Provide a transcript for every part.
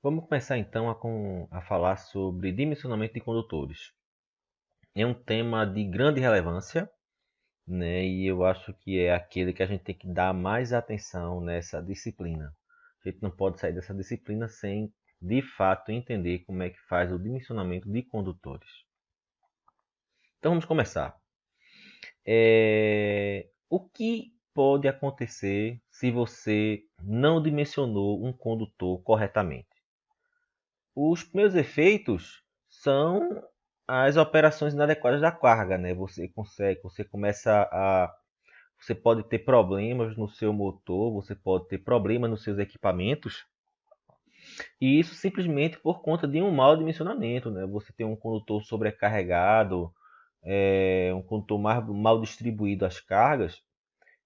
Vamos começar então a falar sobre dimensionamento de condutores. É um tema de grande relevância, né? E eu acho que é aquele que a gente tem que dar mais atenção nessa disciplina. A gente não pode sair dessa disciplina sem, de fato, entender como é que faz o dimensionamento de condutores. Então vamos começar. O que pode acontecer se você não dimensionou um condutor corretamente? Os primeiros efeitos são as operações inadequadas da carga, né? Você pode ter problemas no seu motor, você pode ter problemas nos seus equipamentos, e isso simplesmente por conta de um mau dimensionamento, né? Você tem um condutor sobrecarregado, um condutor mal distribuído as cargas,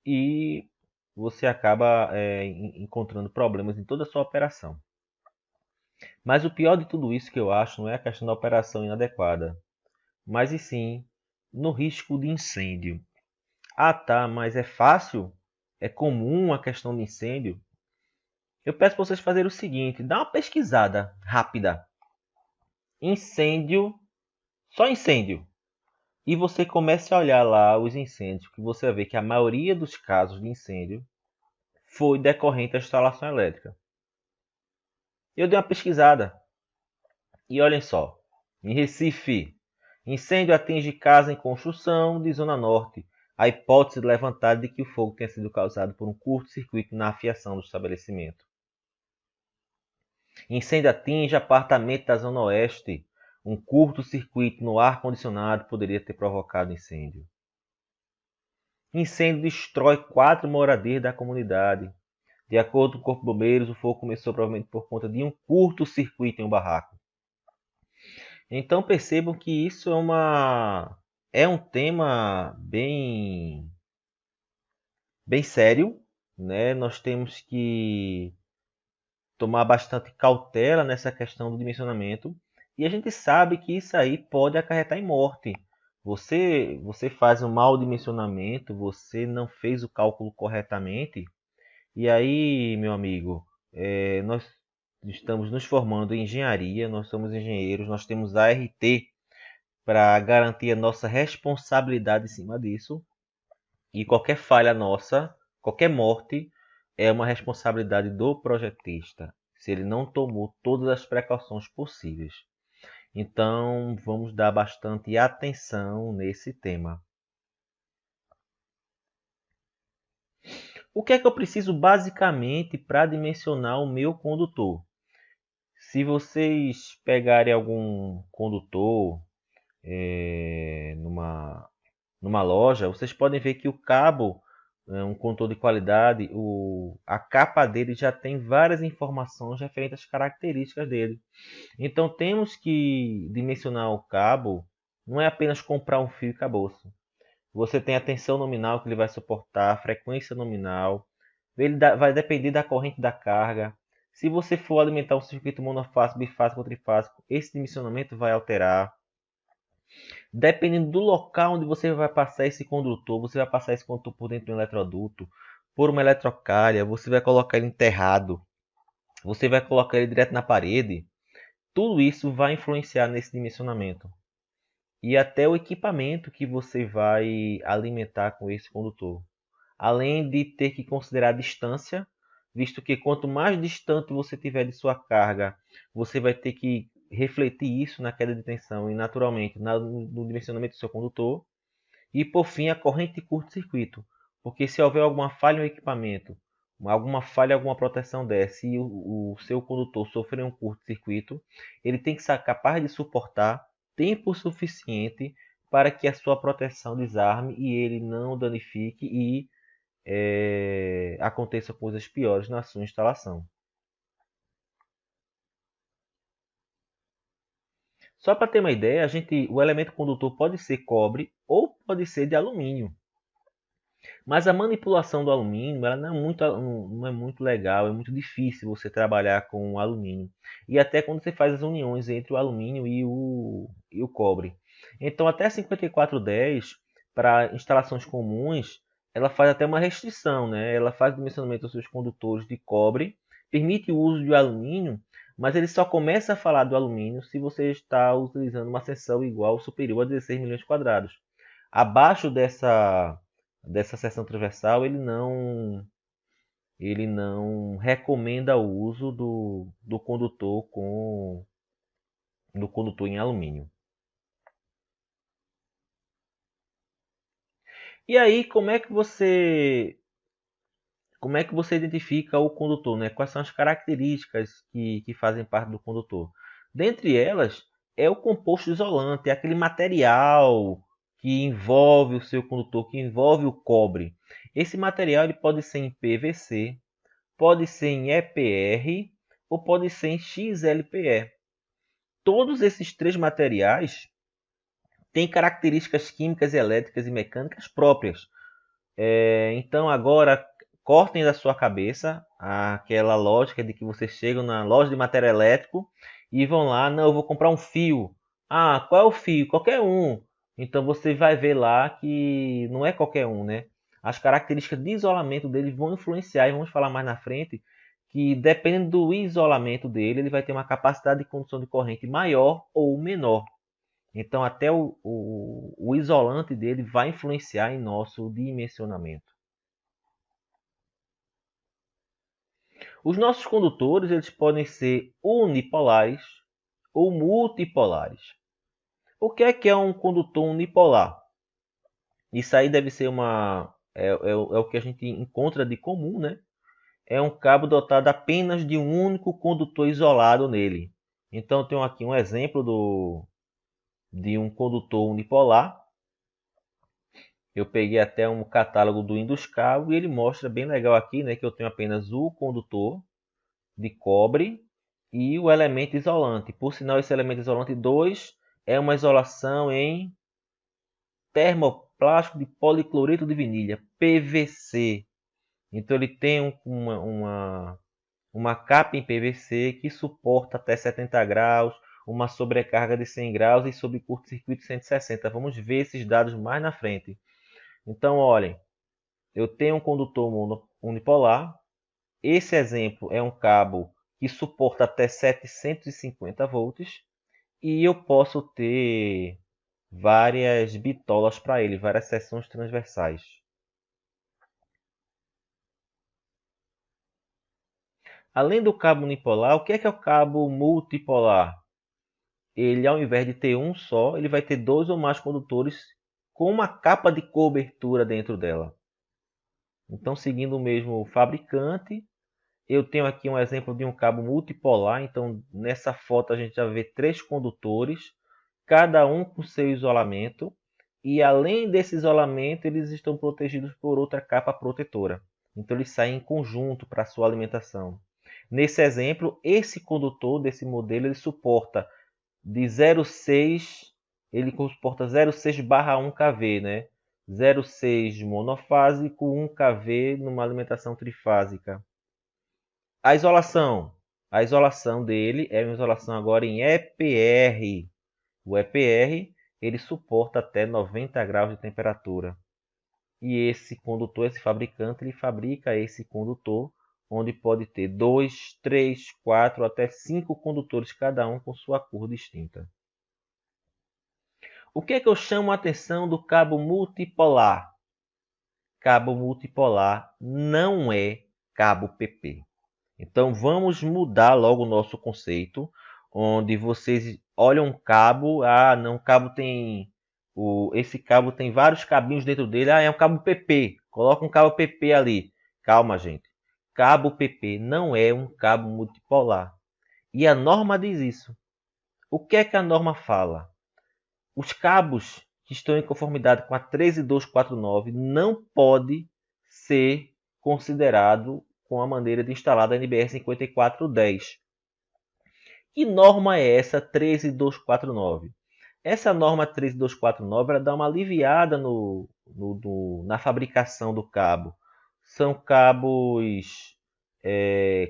e você acaba encontrando problemas em toda a sua operação. Mas o pior de tudo isso que eu acho não é a questão da operação inadequada, mas e sim no risco de incêndio. Ah, tá, mas é fácil? É comum a questão de incêndio? Eu peço para vocês fazerem o seguinte: dá uma pesquisada rápida. Incêndio, só incêndio. E você comece a olhar lá os incêndios, que você vai ver que a maioria dos casos de incêndio foi decorrente da instalação elétrica. Eu dei uma pesquisada e olhem só. Em Recife, incêndio atinge casa em construção de Zona Norte. A hipótese levantada de que o fogo tenha sido causado por um curto-circuito na fiação do estabelecimento. Incêndio atinge apartamento da Zona Oeste. Um curto-circuito no ar-condicionado poderia ter provocado incêndio. Incêndio destrói 4 moradores da comunidade. De acordo com o Corpo de Bombeiros, o fogo começou provavelmente por conta de um curto-circuito em um barraco. Então percebam que isso é um tema bem sério, né? Nós temos que tomar bastante cautela nessa questão do dimensionamento e a gente sabe que isso aí pode acarretar em morte. Você faz um mau dimensionamento, você não fez o cálculo corretamente e aí, meu amigo, nós estamos nos formando em engenharia, nós somos engenheiros, nós temos a ART para garantir a nossa responsabilidade em cima disso. E qualquer falha nossa, qualquer morte, é uma responsabilidade do projetista, se ele não tomou todas as precauções possíveis. Então, vamos dar bastante atenção nesse tema. O que é que eu preciso basicamente para dimensionar o meu condutor? Se vocês pegarem algum condutor numa loja, vocês podem ver que o cabo, um controle de qualidade, a capa dele já tem várias informações referentes às características dele. Então temos que dimensionar o cabo, não é apenas comprar um fio e acabou. Você tem a tensão nominal que ele vai suportar, a frequência nominal, vai depender da corrente da carga. Se você for alimentar um circuito monofásico, bifásico ou trifásico, esse dimensionamento vai alterar. Dependendo do local onde você vai passar esse condutor, você vai passar esse condutor por dentro de um eletroduto, por uma eletrocalha, você vai colocar ele enterrado, você vai colocar ele direto na parede. Tudo isso vai influenciar nesse dimensionamento. E até o equipamento que você vai alimentar com esse condutor. Além de ter que considerar a distância, visto que quanto mais distante você tiver de sua carga, você vai ter que refletir isso na queda de tensão e naturalmente no dimensionamento do seu condutor. E por fim, a corrente de curto-circuito, porque se houver alguma falha no equipamento, alguma falha, alguma proteção dessa e o seu condutor sofrer um curto-circuito, ele tem que ser capaz de suportar tempo suficiente para que a sua proteção desarme e ele não danifique e aconteça coisas piores na sua instalação. Só para ter uma ideia, o elemento condutor pode ser cobre ou pode ser de alumínio. Mas a manipulação do alumínio ela não é muito legal, é muito difícil você trabalhar com o alumínio. E até quando você faz as uniões entre o alumínio e o cobre. Então até 5410, para instalações comuns, ela faz até uma restrição, né? Ela faz o dimensionamento dos seus condutores de cobre, permite o uso de alumínio, mas ele só começa a falar do alumínio se você está utilizando uma seção igual ou superior a 16 milhões quadrados. Abaixo dessa seção transversal, ele não recomenda o uso do condutor em alumínio. E aí, como é que você identifica o condutor, né? Quais são as características que fazem parte do condutor? Dentre elas, é o composto isolante, é aquele material que envolve o seu condutor, que envolve o cobre. Esse material ele pode ser em PVC, pode ser em EPR ou pode ser em XLPE. Todos esses três materiais têm características químicas, elétricas e mecânicas próprias. Então agora cortem da sua cabeça aquela lógica de que vocês chegam na loja de material elétrico e vão lá, não, eu vou comprar um fio. Ah, qual é o fio? Qualquer um. Então você vai ver lá que não é qualquer um, né? As características de isolamento dele vão influenciar, e vamos falar mais na frente, que dependendo do isolamento dele, ele vai ter uma capacidade de condução de corrente maior ou menor. Então até o isolante dele vai influenciar em nosso dimensionamento. Os nossos condutores eles podem ser unipolares ou multipolares. O que é um condutor unipolar? Isso aí deve ser o que a gente encontra de comum, né? É um cabo dotado apenas de um único condutor isolado nele. Então eu tenho aqui um exemplo de um condutor unipolar. Eu peguei até um catálogo do Windows Cabo e ele mostra bem legal aqui, né, que eu tenho apenas o condutor de cobre e o elemento isolante. Por sinal, esse elemento isolante 2 é uma isolação em termoplástico de policloreto de vinilha, PVC. Então ele tem uma capa em PVC que suporta até 70 graus, uma sobrecarga de 100 graus e sob curto-circuito 160. Vamos ver esses dados mais na frente. Então, olhem, eu tenho um condutor unipolar. Esse exemplo é um cabo que suporta até 750 volts e eu posso ter várias bitolas para ele, várias seções transversais. Além do cabo unipolar, o que é o cabo multipolar? Ele, ao invés de ter um só, ele vai ter dois ou mais condutores com uma capa de cobertura dentro dela. Então, seguindo o mesmo fabricante, eu tenho aqui um exemplo de um cabo multipolar. Então, nessa foto a gente já vê três condutores, cada um com seu isolamento. E além desse isolamento, eles estão protegidos por outra capa protetora. Então, eles saem em conjunto para a sua alimentação. Nesse exemplo, esse condutor desse modelo ele suporta de 0,6, ele suporta 0,6/1 kV, né? 0,6 monofásico, 1 kV numa alimentação trifásica. A isolação dele é uma isolação agora em EPR. O EPR ele suporta até 90 graus de temperatura. E esse condutor, esse fabricante, ele fabrica esse condutor onde pode ter 2, 3, 4 até 5 condutores, cada um com sua cor distinta. O que é que eu chamo a atenção do cabo multipolar? Cabo multipolar não é cabo PP. Então vamos mudar logo o nosso conceito, onde vocês olham um cabo, não, esse cabo tem vários cabinhos dentro dele, é um cabo PP, coloca um cabo PP ali. Calma, gente. Cabo PP não é um cabo multipolar. E a norma diz isso. O que é que a norma fala? Os cabos que estão em conformidade com a 13249 não pode ser considerado com a maneira de instalar a NBR 5410. Que norma é essa 13249? Essa norma 13249 ela dá uma aliviada na fabricação do cabo. São cabos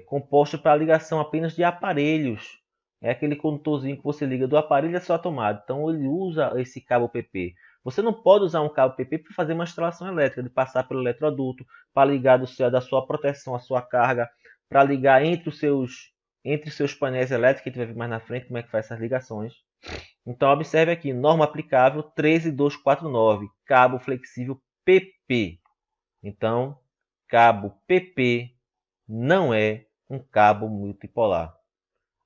compostos para ligação apenas de aparelhos. É aquele condutorzinho que você liga do aparelho à sua tomada. Então ele usa esse cabo PP. Você não pode usar um cabo PP para fazer uma instalação elétrica, de passar pelo eletroduto, para ligar da sua proteção à sua carga, para ligar entre os seus entre seus painéis elétricos, que a gente vai ver mais na frente como é que faz essas ligações. Então, observe aqui, norma aplicável 13249, cabo flexível PP. Então, cabo PP não é um cabo multipolar.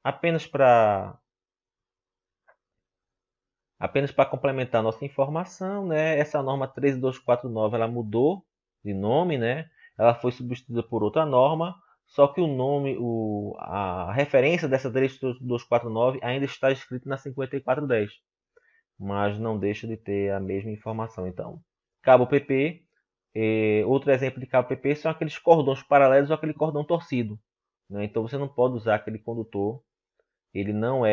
Apenas para complementar nossa informação, né, essa norma 13249 ela mudou de nome, né? Ela foi substituída por outra norma, só que o nome, a referência dessa 13249 ainda está escrita na 5410, mas não deixa de ter a mesma informação. Então, cabo PP, outro exemplo de cabo PP são aqueles cordões paralelos ou aquele cordão torcido, né? Então você não pode usar aquele condutor, ele não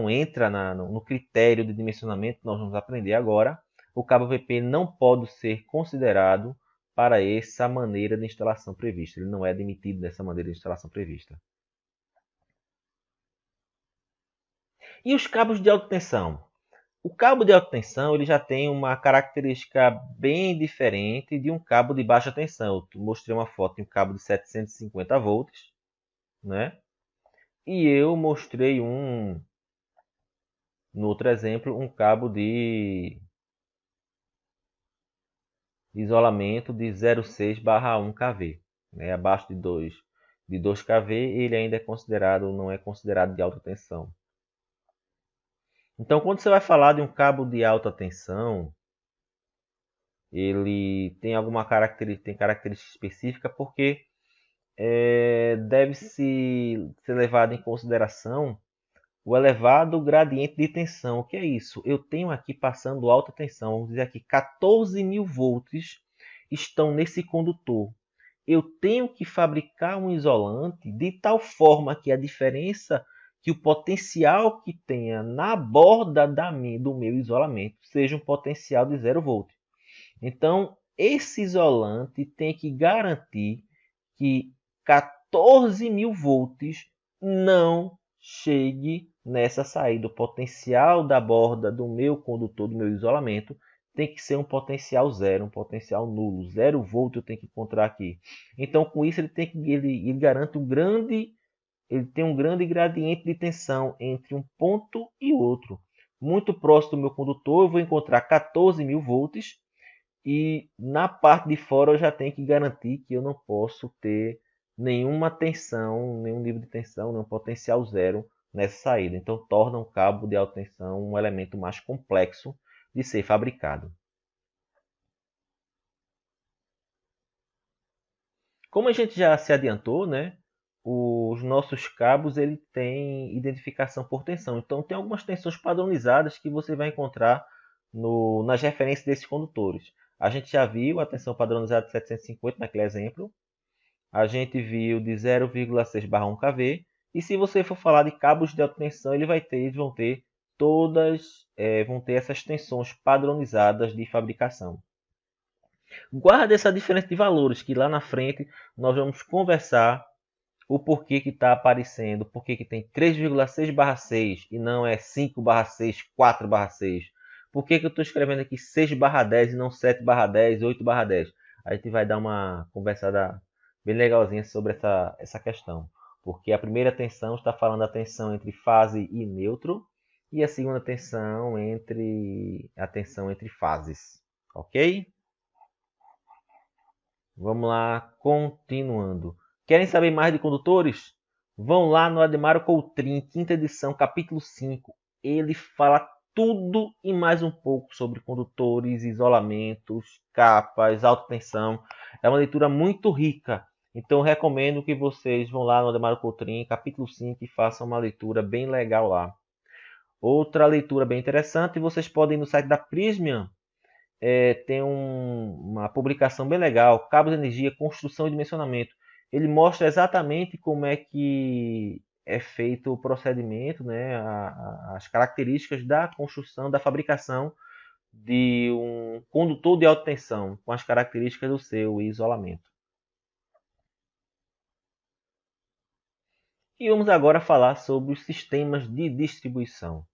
entra no critério de dimensionamento que nós vamos aprender agora. O cabo PP não pode ser considerado para essa maneira de instalação prevista. Ele não é admitido dessa maneira de instalação prevista. E os cabos de alta tensão? O cabo de alta tensão ele já tem uma característica bem diferente de um cabo de baixa tensão. Eu mostrei uma foto de um cabo de 750 volts, né? E eu mostrei no outro exemplo, um cabo de isolamento de 0,6/1 kV. Né? Abaixo de 2 kV, ele ainda não é considerado de alta tensão. Então, quando você vai falar de um cabo de alta tensão, ele tem alguma característica específica, porque deve-se ser levado em consideração o elevado gradiente de tensão. O que é isso? Eu tenho aqui passando alta tensão, vamos dizer aqui 14.000 volts estão nesse condutor. Eu tenho que fabricar um isolante de tal forma que a diferença, que o potencial que tenha na borda do meu isolamento seja um potencial de 0 volt. Então, esse isolante tem que garantir que 14.000 volts não chegue nessa saída. O potencial da borda do meu condutor, do meu isolamento, tem que ser um potencial zero, um potencial nulo. 0 volt eu tenho que encontrar aqui. Então, com isso, ele garante ele tem um grande gradiente de tensão entre um ponto e outro. Muito próximo do meu condutor, eu vou encontrar 14.000 volts. E na parte de fora eu já tenho que garantir que eu não posso ter nenhuma tensão, nenhum nível de tensão, nenhum potencial zero nessa saída. Então torna um cabo de alta tensão um elemento mais complexo de ser fabricado. Como a gente já se adiantou, né, os nossos cabos ele tem identificação por tensão. Então tem algumas tensões padronizadas que você vai encontrar nas referências desses condutores. A gente já viu a tensão padronizada de 750 naquele exemplo. A gente viu de 0,6/1 kV. E se você for falar de cabos de alta tensão, eles vão ter vão ter essas tensões padronizadas de fabricação. Guarda essa diferença de valores, que lá na frente nós vamos conversar o porquê que está aparecendo, porquê que tem 3,6/6 e não é 5/6, 4/6. Por que eu estou escrevendo aqui 6/10 e não 7/10, 8/10? A gente vai dar uma conversada bem legalzinha sobre essa questão. Porque a primeira tensão está falando da tensão entre fase e neutro, e a segunda tensão a tensão entre fases. Ok? Vamos lá, continuando. Querem saber mais de condutores? Vão lá no Ademaro Coutrin, quinta edição, capítulo 5. Ele fala tudo e mais um pouco sobre condutores, isolamentos, capas, alta tensão. É uma leitura muito rica. Então recomendo que vocês vão lá no Ademaro Coutrin, capítulo 5, e façam uma leitura bem legal lá. Outra leitura bem interessante, vocês podem ir no site da Prismian, tem uma publicação bem legal, Cabos de Energia, Construção e Dimensionamento. Ele mostra exatamente como é que é feito o procedimento, né, as características da construção, da fabricação de um condutor de alta tensão, com as características do seu isolamento. E vamos agora falar sobre os sistemas de distribuição.